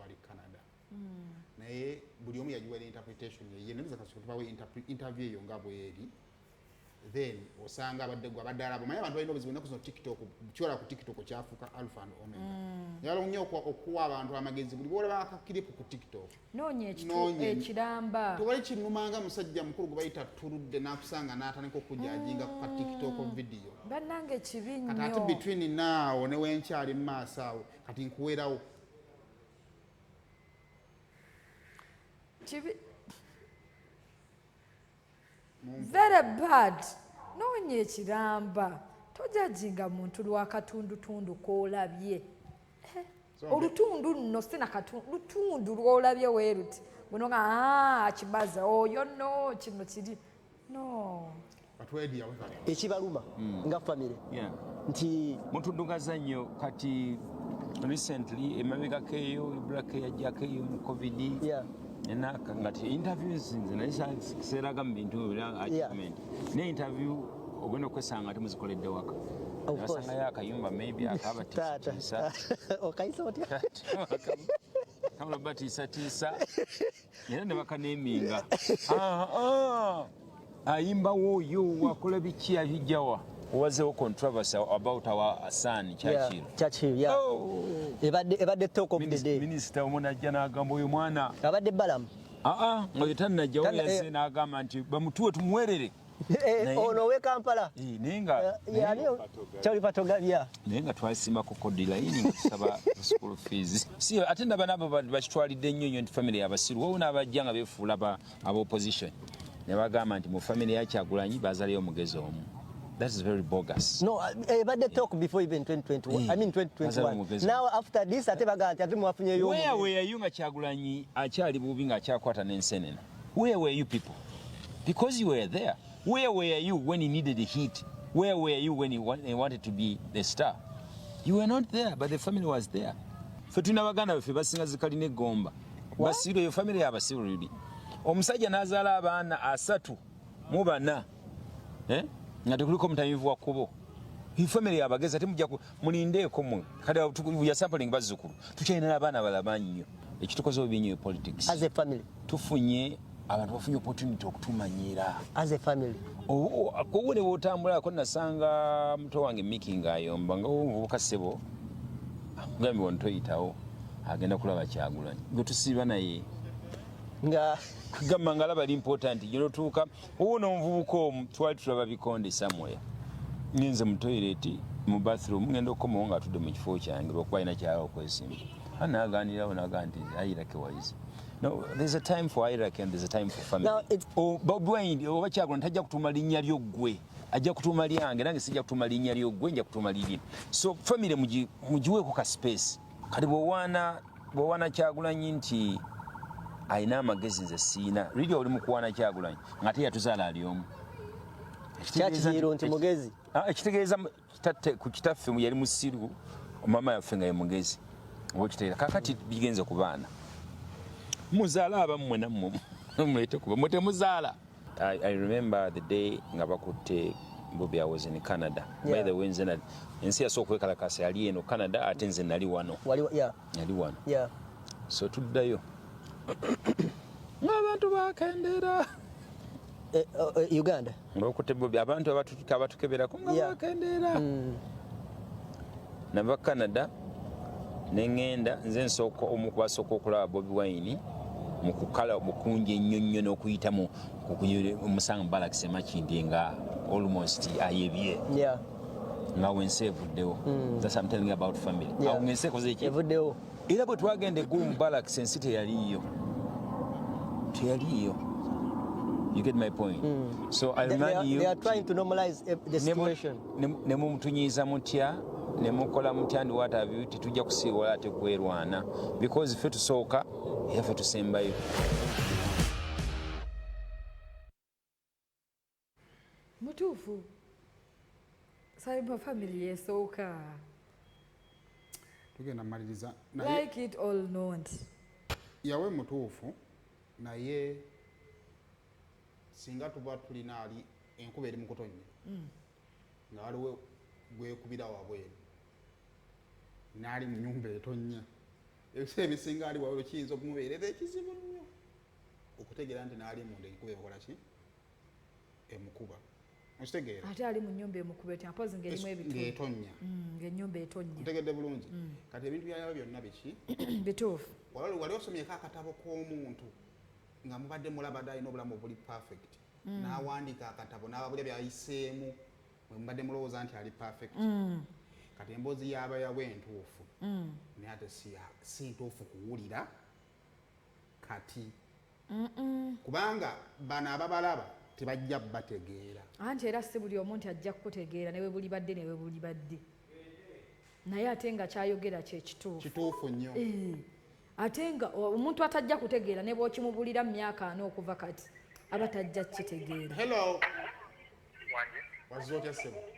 ali Canada naye buli omu yagiwa interpretation ye neza kasitubawe interview eyo nga bweri then osanga abadde alabo maye abantu balina obuzibu ennaku zino TikTok kyola ku TikTok kyafuuka alpha and omega yalo nnyo okuwa abantu amagezi buli bwolaba akakiripu ku TikTok noonya ekiramba tewali kinnumanga musajja mukulu gwe bayita tuludde n'akusanga n'atandika okujajinga ku ka TikTok video bannange kibi nnyo kati ate between now ne wenkyali mu maaso awo kati nkuwerawo kibi very bad noonya ekiramba tojajinga muntu lwakatundutundu koolabye olutundu nno sina lutundu lwolabye weeruti bunonga kibaza oyo no kino kiri no ekibaluma nga family nti mutundugaza nnyo kati recently emabegako eyo ebraka yajjako eyo mu covid ngati interviews nzinaiseraga mu bintu argument ne interview ogenda okwesanga ati muzikoledde waka asangayo akayumba maybe akabatiisa okaisa otya kamula batiisatiisa era ne bakaneeminga ayimba wooyo wakola biki abijjawa wazeewo controversy about our son Churchill ebadde talk of the day minisita omuna ajja n'agamba oyo mwana abadde balamu nga yetannajjawo yazze n'agamba nti bamutuwe tumuwerere ono we Kampala naye nga kyali patogabya naye nga twasimbako kodi layini kusaba school fees si ate ndaba nabo bakitwalidde nnyo nnyo nti family y'abasiru wowe n'abajja nga beefuula aba opposition ne bagamba nti mu family ya Kyagulanyi baazaleyo omugezi omu. That is very bogus. No, but they talk before even 2021. I mean 2021. Now after this, ate bagati ate mwafunye yo. Where were you nga Kyagulanyi akyali bubi nga akyakwata n'ensenena? Where were you people? Because you were there. Where were you when he needed the heat? Where were you when he wanted to be the star? You were not there, but the family was there. Fe tuna baganda baffe basinga zikaline egomba. Basiru yo family y'abasiru luli. Omusajja n'azaala abaana 3 mu 4. Nga tekuliko mutamivu wa kubo. Hii family yabageza temujja mulindeeko mwe. Kati ya sampling bazzukulu. Tukyalina abaana balaba nnyo. Ekitukoze obinyo politics. As a family. Tufunye abantu bafunye opportunity okutumanyira. As a family. Akubone botambula ko nasanga muto wange Mikinga ayomba nga ovubuka ssebo. Ngambi wontoyitawo. Agenda kulaba Kyagulanyi. Gwe tusiba naye. Nga kugamba ngala bali important jino tuka uno mvubuko twali tulaba bikonde somewhere ngenze mu toilet mu bathroom ngendo komo nga tudde mu kifo kyange okuba ina kyawo kwesimba anaganira onaganti ayirake wise. No, there's a time for Iraq and there's a time for family. Now it's Bob Wine oba Kyagulanyi tajja kutuma linnya lyo gwe ajja kutuma lyange nange sijja kutuma linnya lyo gwe nja kutuma liri. So family mujiwe ku ka space kati bwana Kyagulanyi nti aina amagezi nze siina liri oli mukuwana Kyagulanyi ngate yatuzaala ali omu kyakiyiro nti mugezi ekitegeeza ku kitaffe yali musiru mama yaffe nga ye mugezi okitegeera kakati bigenze ku baana muzaala abammwe nammwe mulete kuba mutemuzaala. I remember the day nga bakutte Bobby was in Canada. By the way nze ensi yasooka okwekalakasa yali eno Canada ate nze nali wano yali wano so tuddayo abantu bakendera Uganda ngokutte Bobby abantu abatukebera ko bakendera nava Canada nengenda nze nsooka omukubasooka okulaba Bobby Wine mukukala mukunje ennyo n'okuyita mu omusanga Balak Makindi nga almost ayebye nga wensi evuddewo. That's I'm telling you about family. Awo ngensi ekoze eki evuddewo era bwe twagenda eggulu mu Balak ensi teyaliyo. You get my point? So I remind you they are trying to normalize the situation. Ne mumutunyiza mutya ne mukola mutya and what have you tujja kusiiwala ate kwerwana because ffe tusooka yaffe tusembayo. Mutuufu Cyber family yesooka tugenda maliriza like it all not yawe mutuufu naye singa tuba tulina ali enkuba eri mukutonnya nga waliwo gwekubira wabweru naali mu nyumba etonnya ebiseera ebisinga ali wawulo kiyinza okumubeerera ekizibu nnyo okutegeera nti naali munda ekikuba ekola ki emukuba okitegeera ate ali mu nnyumba emukuba etya mpozi ng'erimu ebitundu ng'etonnya ng'ennyumba etonnya otegedde bulungi kati ebintu byayawe byonna biki bituufu wali osomyeko akatabo k'omuntu nga mubadde mulaba dda alina obulamu obuli perfect n'awandiika akatabo n'ababulya byayiseemu mwe mubadde mulowooza nti ali perfect kati emboozi yaba yawe entuufu naye ate si ntuufu kuwulira kati kubanga bano ababalaba tebajja bategeera anti era si buli omuntu ajja kukutegeera newe buli badde newe buli badde naye ate nga kyayogera kituufu nnyo ate nga omuntu atajja kutegeera ne bw'okimubulira mu myaka 4 okuva kati aba tajja kitegeera hello wazze otya ssebo